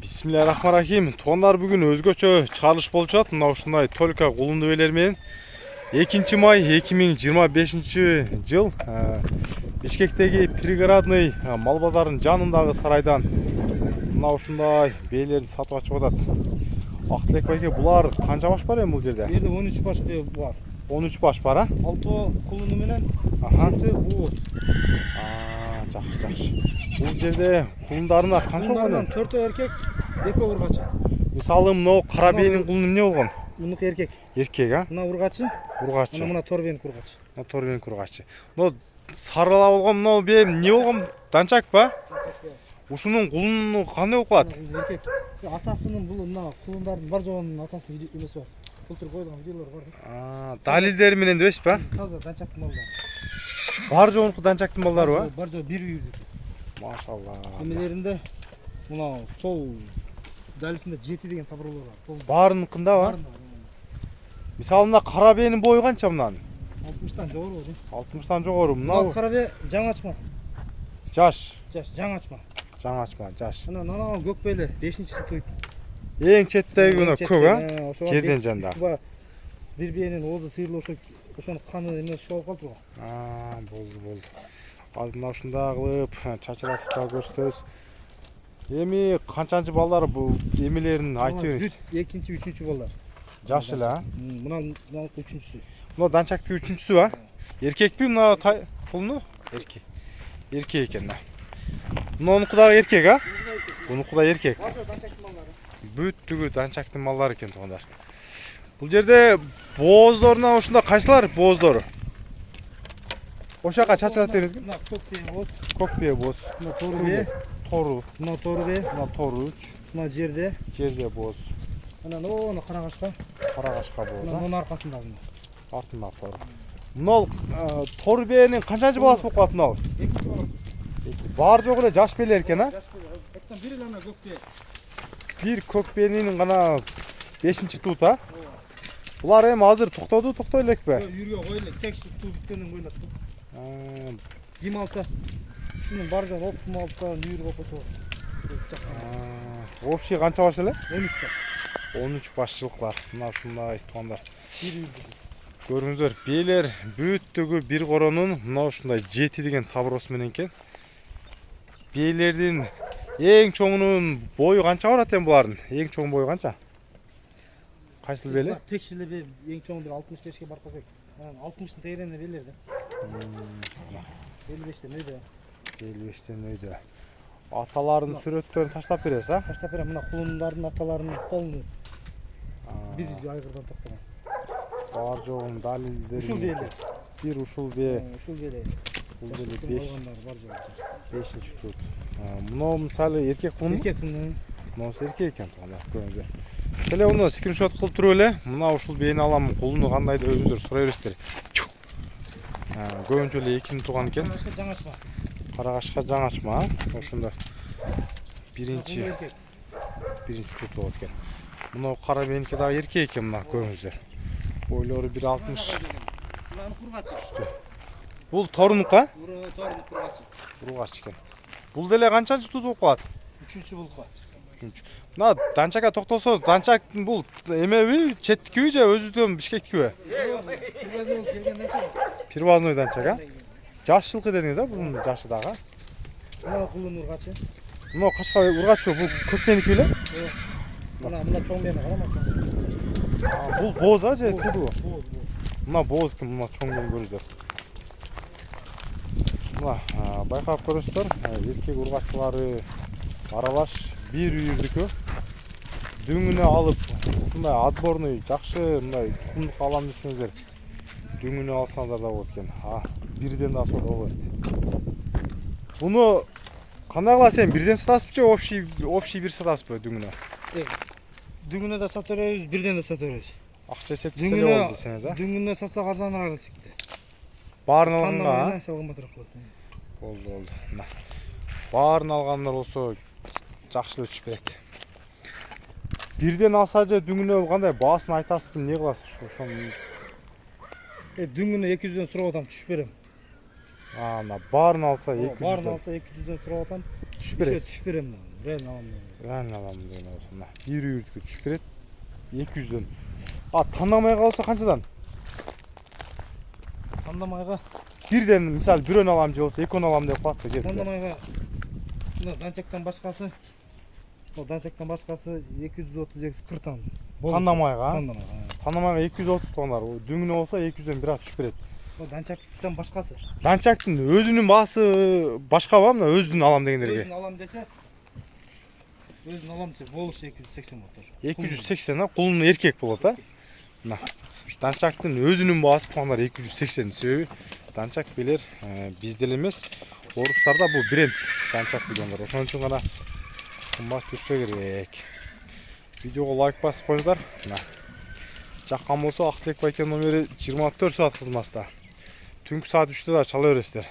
Bismillahirrahmanirrahim. Toğanlar bugün özgöçö çağrılış болуп жатат. Мына ушундай Толика кулунду белер менен 2 май 2025 жыл Бишкектеги пригородный мал базарынын жанындагы сарайдан мына ушундай бээлерди сатып ачып атат. Актылек байке, булар канча баш бар эми бул жерде? Бу жерде 13 баш бар. 13 баш бар, а? 6 кулуну менен, 7 бууз. Жакшы. Бул жерде кулундарына канча болгон? 4 эркек, 2 ургачы. Мисалы, мына кара бээнин кулуну эмне болгон? Мунуку эркек. Эркек, а? Мына ургачы. Ургачы. Мына торбенин ургачы. Мына торбенин ургачы. Мына сарыла болгон мына бээ эмне болгон? Данчак ба? Ушунун кулуну кандай болуп калат? Эркек. Атасынын бул мына кулундардын бар жоонун атасынын эмеси бар. Былтыр койгон видеолор бар. Далилдери менен дебесиз ба? Таза данчактын балдары. Бар жоонуку данчактын балдары ба? Бар жоо бир үйүрдүк. Машалла. Эмелеринде мына сол далисинде 7 деген табырлар бар. Баарыныкында ба? Мисалы, мына кара бээнин бою канча мынанын? 60тан жогору. 60тан жогору. Мына кара бээ жаңы ачма. Жаш. Жаңы ачма. Жаңы ачма, жаш. Мына көк бээле 5-чи туйт. Эң четтеги мына көк, а? Жерден жанда. Бир бээнин оозу сыйрылып ошонун каны эме чогуп калды го. Болду. Азыр мына ушундай кылып чачыратып да көрсөтөбүз. Эми канчанчы балдары бул эмелерин айтып бериңиз. 2-3 балдар. Жаш эле, а? Мына 3-чүсү. Мына данчактын 3-чүсү ба? Эркекпи мына кулуну? Эркек. Эркек экен да. Мунунку дагы эркек, а? Мунунку да эркек. Бүттүгү данчактын малдары экен туугандар. Бул жерде бооздоруна ушунда кайсылар бооздору? Ошол жака чачырат бериңизби? Мына көк бээ бооз. Көк бээ бооз. Мына тору бээ. Тору. Мына тору бээ. Мына тору. Мына жерде Бооз. Мына карагашка. Карагашка бооз. Мына мунун аркасында мына. Артында тору. Мына тору бээнин канчанчы баласы болуп калат мына? 2 бала. Бар жок эле жаш бээлер экен, а? Эктен бир эле ана көк бээ. Бир көк бээнин гана 5-чи туут, а? Булар эми азыр токтой элекпи? Үйүргө койлу, тек суу бүткөндөн койлот. Ким алса, ушунун бар жоо оптималдыктан үйүр болуп кетип. Общий канча баш эле? 13 баш. 13 башчылыклар. Мына ушундай туугандар. Көрүңүздөр, бээлер бүттүгү бир коронун мына ушундай 7 деген табыросу менен экен. Бээлердин эң чоңунун бою канча барат эми булардын? Эң чоң бою канча? Кайсыл бээле? Текшиле бээ эң чоң бир 65ке барып калсак. 60тын тегерене белер да. 55тен өйдө. 55тен өйдө. Аталардын сүрөттөрүн таштап бересиз, а? Таштап берем. Мына кулундардын аталарынын колуну бир айгырдан токтогон. Бар жогун далилдери. Ушул бээле. Бир ушул бээ. Ушул бээле. Бул бээле 5-чи туут. 5-чи Мына мисалы эркек кулун? Эркек кулун. Монус эркек экен туугандар, көрүңүздөр. Теле уну скриншот кылып туруп эле, мына ушул бээни алам, кулуну кандай деп өзүңүздөр сурай бересиздер. Көбүнчө эле экини тууган экен. Карагашка жаңачма, ошондо биринчи туут болот экен. Мына кара бээники дагы эркек экен, мына көрүңүздөр. Бойлору 1.60. Бул торунук, а? Ургач экен. Бул деле канчанчы туут болуп калат? 3-чү болуп калат. 3-чү. Мына данчакка токтолсоңуз, данчактын бул эмеби, четтикиби же өзүдөн Бишкектикиби? Первозной данчак, а? Жаш жылкы дедиңиз, а? Бунун жашы дагы. Мына кулун ургачы. Мына кашка ургачы бул көкбеники беле? Мына чоң бээни карама. Бул бооз, а же тудуу? Мына бооз экен, мына чоң бээни көрүңүздөр. Мына байкап көрөсүздөр, эркек ургачылары аралаш бир үйүрдүкү. Дүңүнө алып, ушундай отборный жакшы мындай тукумдук алам десеңиздер, дүңүнө алсаңыздар да болот экен. Бирден да сатып алат. Буну кандай кыласыз эми? Бирден сатасызбы же общий бир сатасызбы дүңүнө? Дүңүнө да сата беребиз, бирден да сата беребиз. Акча эсептесе эле болду десеңиз, а? Дүңүнө сатсак арзаныраак сикти. Баарын алганга, кымбатыраак болот. Болду. Мына. Баарын алгандар болсо жакшы эле түшүп берет. Бирден алса же дүңүнө кандай баасын айтасызбы, эмне кыласыз ошону? Дүңүнө 200дөн сурап атам, түшүп берем. Мына баарын алса 200. Баарын алса 200дөн сурап атам. Түшүп бересиз. Түшүп берем. реально аламын деген. реально аламын деген болсо мына бир үйүрдүккө түшүп берет 200дөн. А тандамай калса канчадан? Тандамайга Бирден мисалы бирөөнү алам же болсо экөөнү алам деп коет да келип. тандамайга мына данчактан башкасы 230-240 тан. Тандамайга. Тандамайга. Тандамайга 230 тонар. Дүңүнө болсо 200дөн бир аз түшүп берет. Данчактан башкасы. Данчактын өзүнүн баасы башкаба мына өзүн алам дегендерге. Өзүн алам десе болуш 280 болот. 280 а кулун эркек болот а. Мына данчактын өзүнүн баасы туугандар 280 себеби данчак билер бизде эле эмес, орустарда бул бренд данчак билгендер. Ошон үчүн гана кымбат жүрсө керек. Видеого лайк басып коюңуздар. Мына жаккан болсо Актылек байке номери 24 саат кызматта. Түнкү саат 3-тө да чала бересиздер.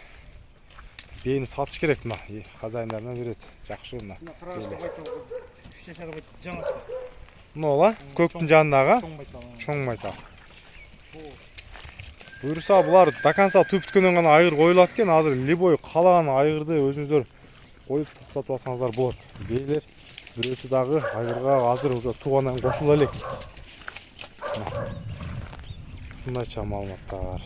Бейни сатыш керек мына. Хозяиндарына берет. Жакшы мына. 3 жашар байт жаңа. Мына көктүн жанындагы чоң байтал. Буюрса булар до конца түп бүткөндөн гана айгыр коюлат экен. Азыр любой каалаган айгырды өзүңүздөр коюп токтотуп алсаңыздар болот. Бейлер бирөөсү дагы айгырга азыр уже туугандан кошула элек. Ушундайча маалыматтар.